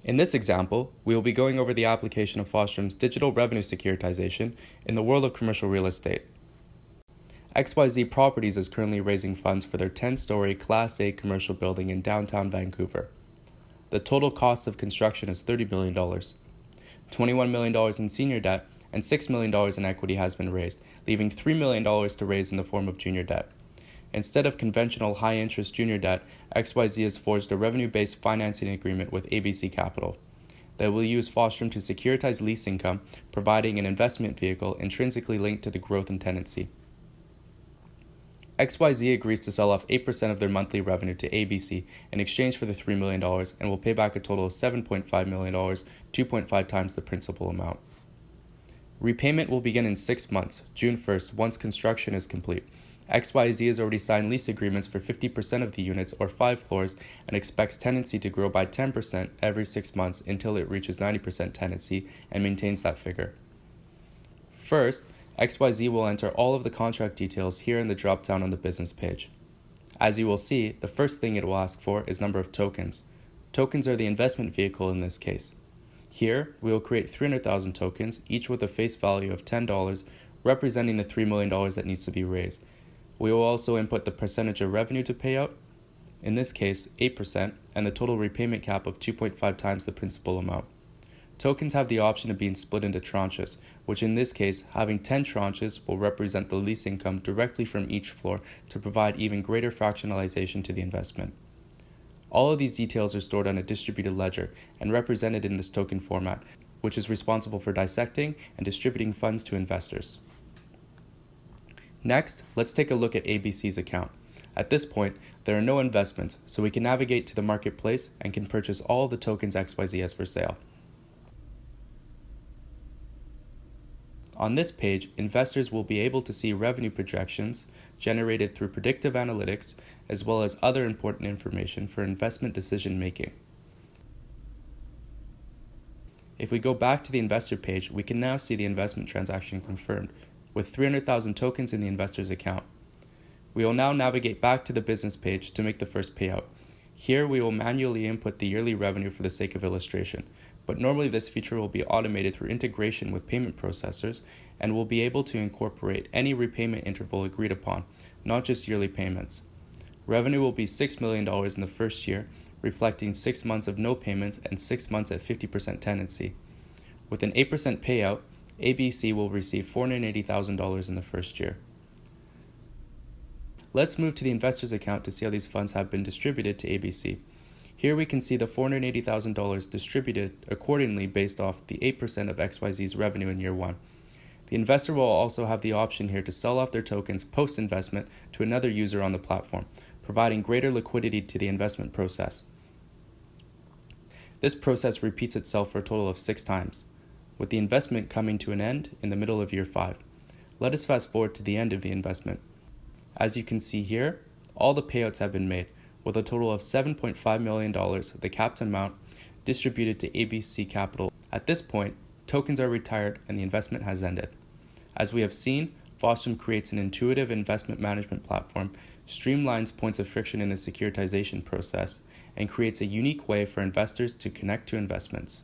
In this example, we will be going over the application of Fostrum's digital revenue securitization in the world of commercial real estate. XYZ Properties is currently raising funds for their 10-story Class A commercial building in downtown Vancouver. The total cost of construction is $30 million. $21 million in senior debt and $6 million in equity has been raised, leaving $3 million to raise in the form of junior debt. Instead of conventional high-interest junior debt, XYZ has forged a revenue-based financing agreement with ABC Capital. They will use Fostrum to securitize lease income, providing an investment vehicle intrinsically linked to the growth in tenancy. XYZ agrees to sell off 8% of their monthly revenue to ABC in exchange for the $3 million and will pay back a total of $7.5 million, 2.5 times the principal amount. Repayment will begin in 6 months, June 1st, once construction is complete. XYZ has already signed lease agreements for 50% of the units or 5 floors and expects tenancy to grow by 10% every 6 months until it reaches 90% tenancy and maintains that figure. First, XYZ will enter all of the contract details here in the drop-down on the business page. As you will see, the first thing it will ask for is number of tokens. Tokens are the investment vehicle in this case. Here, we will create 300,000 tokens, each with a face value of $10, representing the $3 million that needs to be raised. We will also input the percentage of revenue to pay out, in this case 8%, and the total repayment cap of 2.5 times the principal amount. Tokens have the option of being split into tranches, which in this case, having 10 tranches will represent the lease income directly from each floor to provide even greater fractionalization to the investment. All of these details are stored on a distributed ledger and represented in this token format, which is responsible for dissecting and distributing funds to investors. Next, let's take a look at ABC's account. At this point, there are no investments, so we can navigate to the marketplace and can purchase all of the tokens XYZ has for sale. On this page, investors will be able to see revenue projections generated through predictive analytics, as well as other important information for investment decision making. If we go back to the investor page, we can now see the investment transaction confirmed, with 300,000 tokens in the investor's account. We will now navigate back to the business page to make the first payout. Here we will manually input the yearly revenue for the sake of illustration, but normally this feature will be automated through integration with payment processors and will be able to incorporate any repayment interval agreed upon, not just yearly payments. Revenue will be $6 million in the first year, reflecting 6 months of no payments and 6 months at 50% tenancy. With an 8% payout, ABC will receive $480,000 in the first year. Let's move to the investor's account to see how these funds have been distributed to ABC. Here we can see the $480,000 distributed accordingly based off the 8% of XYZ's revenue in year 1. The investor will also have the option here to sell off their tokens post-investment to another user on the platform, providing greater liquidity to the investment process. This process repeats itself for a total of 6 times, with the investment coming to an end in the middle of year 5. Let us fast forward to the end of the investment. As you can see here, all the payouts have been made, with a total of $7.5 million, the capped amount, distributed to ABC Capital. At this point, tokens are retired and the investment has ended. As we have seen, Fostrum creates an intuitive investment management platform, streamlines points of friction in the securitization process, and creates a unique way for investors to connect to investments.